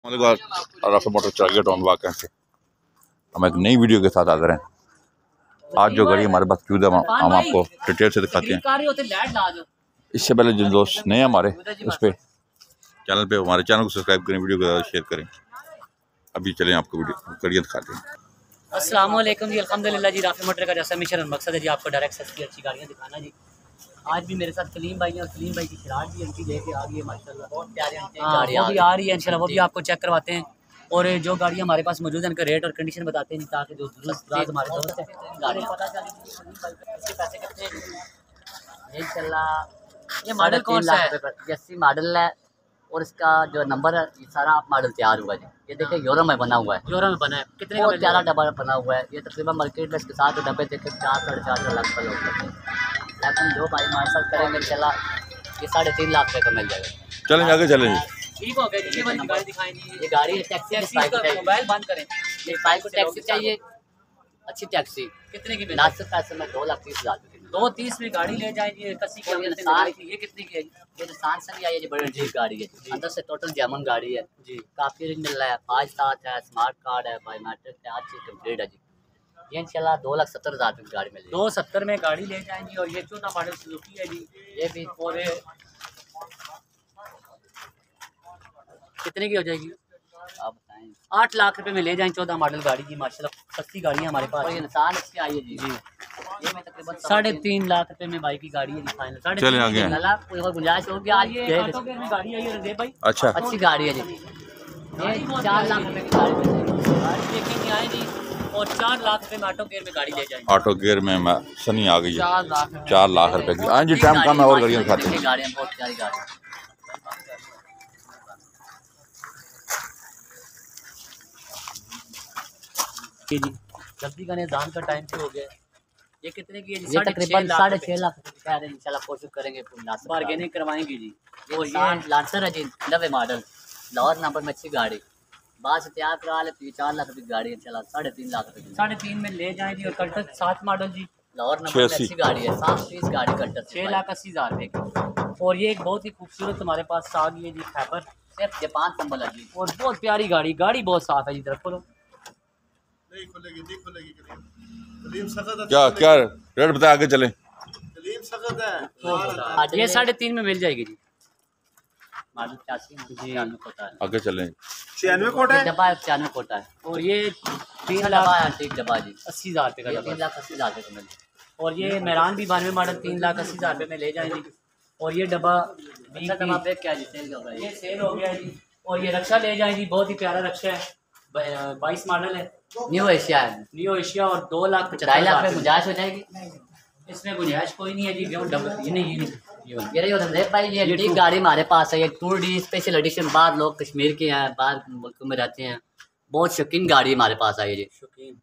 Rafale motor चौराहा town वाक़ से हम एक नई वीडियो के साथ हाजिर हैं। आज जो गाड़ी हमारे पास मौजूद है हम आपको डिटेल से दिखाते हैं। इससे पहले जो दोस्त नए हमारे उस पर चैनल पे हमारे चैनल को सब्सक्राइब करें, वीडियो को शेयर करें। अभी चलें आपको वीडियो गाड़ियाँ दिखाते हैं। अस्सलाम वालेकुम जी, अल्हम्दुलिल्लाह जी। राफेल मोटर का जैसा मिशन मकसद है जी आपको डायरेक्ट सेक्स की अच्छी गाड़ियाँ दिखाना जी। आज भी मेरे साथ कलीम भाई हैं और कलीम भाई की शरारत भी अंटी लेके आ गई है माशाल्लाह, बहुत प्यारे गाड़ियाँ भी आ रही है इंशाल्लाह, वो भी आपको चेक करवाते हैं। और जो गाड़ियाँ हमारे पास मौजूद हैं उनका रेट और कंडीशन बताते हैं ताकि जो हमारे दोस्त हैं गाड़ी पता चले पैसे कितने इंशाल्लाह। ये मॉडल कौन सा है? 80 मॉडल है और इसका जो नंबर है ये सारा मॉडल तैयार हुआ है। ये देखिए यूरो में बना हुआ है, यूरो में बना है। कितने का प्यारा डब्बा बना हुआ है। ये तकरीबन मार्केट में इसके साथ डब्बे देखे 4 साढ़े 4 लाख का लोग करते हैं, लेकिन जो भाई हमारे साथ करेंगे इंशाल्लाह ये 3.5 लाख रुपये का मिल जाएगा। चलें आगे चलें। ठीक हो गया। ये वाली गाड़ी दिखाएंगे। ये गाड़ी है टैक्सी, मोबाइल बंद करें। ये भाई को टैक्सी चाहिए, अच्छी टैक्सी। कितने की? नासिक पैसे में 2,30,000 की। 2,30 में गाड़ी ले जाएंगे। कसी की ये कितनी की है? ये निसान से आई है जी, बड़ी ठीक गाड़ी है। अंदर से टोटल जामन गाड़ी है जी, काफी रिंग मिल रहा है, 5 साथ है, स्मार्ट कार्ड है, बायोमेट्रिक है, हर चीज कंप्लीट है जी। ये इंशाल्लाह 2,70,000 की गाड़ी मिलेगी। 2,70 में गाड़ी ले जाएंगी। और ये 14 मॉडल सुजुकी है जी। ये भी और कितने की हो जाएगी आप बताएं? 8 लाख रुपए में ले जाएं 14 मॉडल गाड़ी जी माशाल्लाह, सस्ती गाड़ी है हमारे पास। और ये निसान अच्छी आई है जी। ये में तकरीबन 3.5 लाख रुपए में बाइक की गाड़ी है जी फाइनल। चलें आगे। कोई और गुंजाइश हो गया? ये ऑटो गेयर में गाड़ी आई है रंजीत भाई। अच्छा, अच्छी गाड़ी है जी। ये 4 लाख रुपए की गाड़ी देखेंगे आए जी। और 4 लाख रुपए में ऑटो गेयर में गाड़ी ले जाएंगे। ऑटो गेयर में सनी आ गई है 4 लाख रुपए की। हाँ जी, टाइम कम है और गाड़ियाँ दिखाते हैं। गाड़ियाँ बहुत प्यारी गाड़ी जी। जल्दी का निजाम का टाइम से हो गया। ये कितने की है जी? ये तकरीबन 6.5 लाख रुपए कह रहे हैं। इंशाल्लाह कोशिश करेंगे बार्गेनिंग करवाएंगे जी। और ये लांसर है जी, 90 मॉडल, लाहौर नंबर में अच्छी गाड़ी। बाद से तैयार करा ले 4 लाख रुपए की गाड़ी इंशाल्लाह 3.5 लाख रुपए। 3.5 में ले जाएंगे। और कल्टर 7 मॉडल जी, लाहौर नंबर में अच्छी गाड़ी है, 7 गाड़ी कल्टर 6,80,000 रुपए की। और ये एक बहुत ही खूबसूरत हमारे पास आ गई है जी खैबर, सिर्फ जापान संभल है जी। और बहुत प्यारी गाड़ी, गाड़ी बहुत साफ है जी। तरफ खोलो, क्या क्या रेट बताए आगे चलें। ये 3.5 में मिल जाएगी जी। मॉडल 85 जी कोटा है। आगे चलें। 96 कोटा है, डब्बा 95 कोटा है। और ये 3 लाख ठीक डब्बा जी, 80,000 रुपये का। 3,80,000 रुपये का मिल। और ये मेहरान भी 92 मॉडल 3,80,000 रुपये में ले जाएंगे। और ये डब्बा क्या जी सेल हो गया, ये सेल हो गया जी। और ये रक्षा ले जाएंगी, बहुत ही प्यारा रक्षा है, 22 मॉडल है, न्यू एशिया है, न्यू एशिया। और 2,75,000 में गुंजाइश हो जाएगी। इसमें गुंजाइश कोई नहीं है जी। ये नहीं भाई, ये ठीक गाड़ी हमारे पास है। ये 2D स्पेशल एडिशन। बाहर लोग कश्मीर के हैं, बाहर मुल्कों में रहते हैं, बहुत शौकीन गाड़ी हमारे पास आई है जी।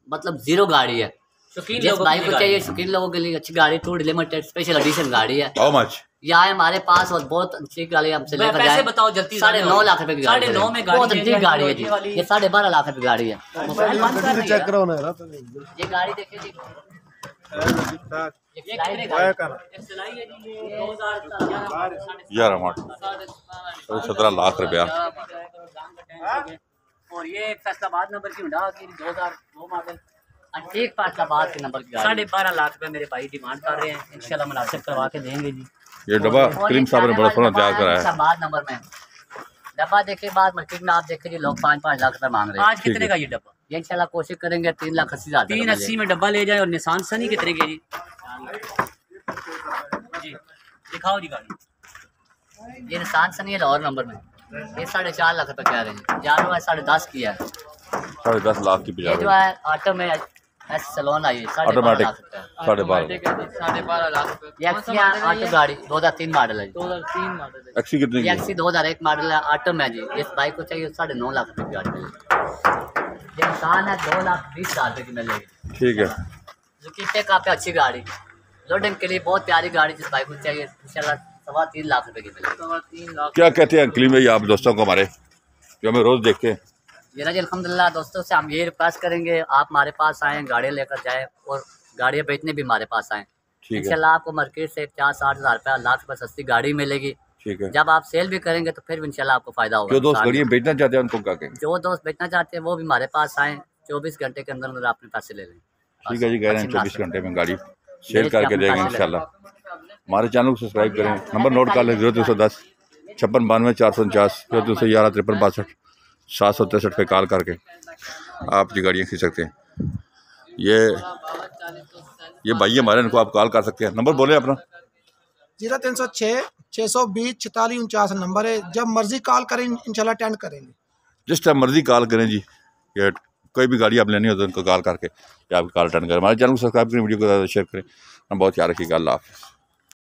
मतलब 0 गाड़ी है, शौकीन लोगों को चाहिए, शौकीन लोगों के लिए अच्छी गाड़ी। 2D लिमिटेड स्पेशल एडिशन गाड़ी है। How much? ये है हमारे पास और बहुत अच्छी गाड़ी हमसे लेकर जाए। बताओ जल्दी। 9.5 लाख रुपए की गाड़ी, 9.5 में बहुत अच्छी गाड़ी है जी। ये 12.5 लाख रुपए की गाड़ी है। चेक करो ना ये गाड़ी देखिए जी, 17 लाख रुपया। और ये फैसलाबाद नंबर की हुंडा की 2002 मॉडल ठीक फैसलाबाद के नंबर की 12.5 लाख रुपए मेरे भाई डिमांड कर रहे हैं। इंशाल्लाह मुनासिब करवा के देंगे जी। ये डब्बा करीम साहब ने बड़ा सोना तैयार कराया है। फैसलाबाद नंबर में डब्बा देखे बाद मार्केट में आप देखे जी लोग 5-5 लाख रुपए मांग रहे हैं। आज कितने का ये डब्बा? ये इंशाल्लाह कोशिश करेंगे 3,80,000। 380 में डब्बा ले जाए। और निसान सनी कितने की जी? जी दिखाओ जी गाड़ी। ये निसान सनी है लाहौर नंबर में, ये 4.5 लाख रुपए कह रहे हैं। जानो है 10.5 की है, 10.5 लाख की। ये जो है ऑटो में सलोन आई है, 12.5 लाख रुपए। 12.5 लाख रुपए। ये ऑटो गाड़ी 2003 मॉडल है, 2003 मॉडल है। एक्सी कितने की? एक्सी 2001 मॉडल है, ऑटो में जी। इस बाइक को चाहिए 9.5 लाख रुपए की गाड़ी मिलेगी। ये निसान है 2,20,000 रुपए की मिलेगी। ठीक है। जुकी का पे अच्छी गाड़ी, लोडिंग के लिए बहुत प्यारी गाड़ी। जिस बाइक को चाहिए इंशाल्लाह 3.25 लाख रुपए की मिलेगी। 3.25 लाख। क्या कहते हैं कलीम भाई आप दोस्तों को हमारे जो हमें रोज देखे? ये ना जी अल्हम्दुलिल्लाह दोस्तों से हम ये रिक्वेस्ट करेंगे आप हमारे पास आएँ, गाड़ियाँ लेकर जाएँ और गाड़ियाँ बेचने भी हमारे पास आएँ। इंशाल्लाह आपको मार्केट से 50-60 हज़ार रुपया, लाख रुपये सस्ती गाड़ी मिलेगी। ठीक है। जब आप सेल भी करेंगे तो फिर भी इंशाल्लाह आपको फायदा होगा। जो दोस्त गाड़ियाँ बेचना चाहते हैं उनको क्या कहें? जो दोस्त बेचना चाहते हैं वो भी हमारे पास आए, 24 घंटे के अंदर अंदर अपने पैसे ले लें। ठीक है जी, कह रहे हैं 24 घंटे में गाड़ी सेल करके देंगे इंशाल्लाह। हमारे चैनल को सब्सक्राइब करें। नंबर नोट कर लें 0210 56 92 449 0211 53 62 763 पे कॉल करके आप जी गाड़ियाँ खरीद सकते हैं। ये भाई हमारे, इनको आप कॉल कर सकते हैं। नंबर बोले अपना। 0306 620 46 49 नंबर है। जब मर्जी कॉल करें इंशाल्लाह अटेंड करेंगे। जिस टाइम मर्जी कॉल करें जी, ये कोई भी गाड़ी आप लेनी हो तो उनको कॉल करके या आप कॉल अटेंड करें। हमारे चैनल को सब्सक्राइब करें, वीडियो को ज़्यादा शेयर करें। हम बहुत याद रखिएगा। अल्लाह हाफ़िज़।